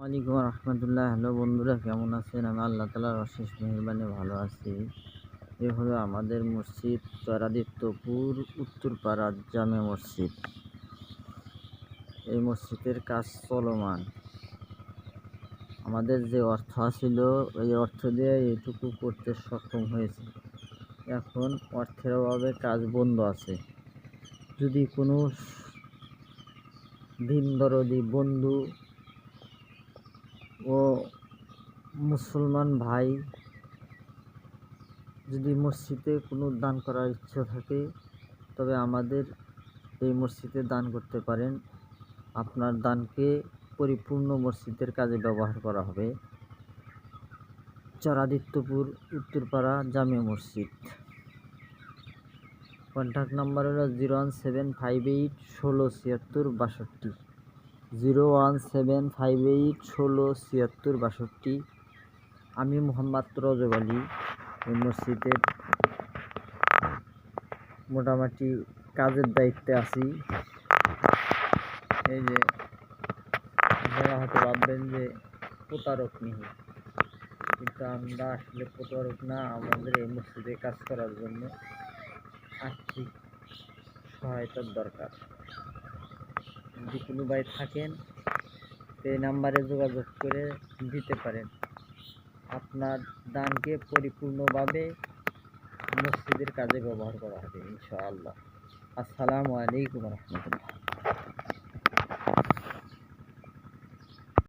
ওয়ালাইকুম রহমতুল্লাহ। হ্যালো বন্ধুরা, কেমন আছেন? আমি আল্লাহ তালার অশেষ মেহেরবানি ভালো আছি। এ হলো আমাদের মসজিদ, চরাদিত্যপুর উত্তরপাড়া জামে মসজিদ। এই মসজিদের কাজ চলমান। আমাদের যে অর্থ ছিল ওই অর্থ দিয়ে এইটুকু করতে সক্ষম হয়েছে। এখন অর্থের অভাবে কাজ বন্ধ আছে। যদি কোনো দিনদরদি বন্ধু ও মুসলমান ভাই যদি মসজিদে কোনো দান করার ইচ্ছা থাকে, তবে আমাদের এই মসজিদে দান করতে পারেন। আপনার দানকে পরিপূর্ণ মসজিদের কাজে ব্যবহার করা হবে। চরাদিত্যপুর উত্তরপাড়া জামে মসজিদ। কন্ট্যাক্ট নাম্বার হলো 01758167662, 01758167662। আমি মোহাম্মদ রজব আলী এই মসজিদের মোটামুটি কাজের দায়িত্বে আছি। এই যে আপনারা হয়তো ভাববেন যে প্রতারক নিহি, কিন্তু আমরা আসলে প্রতারক না। আমাদের এই মসজিদে কাজ করার জন্য আর্থিক সহায়তার দরকার। যদি কোনো ভাই থাকেন, এই নাম্বারে যোগাযোগ করে দিতে পারেন। আপনার দানকে পরিপূর্ণভাবে মসজিদের কাজে ব্যবহার করা হবে ইনশাআল্লাহ। আসসালামু আলাইকুম রহমতুল্লাহ।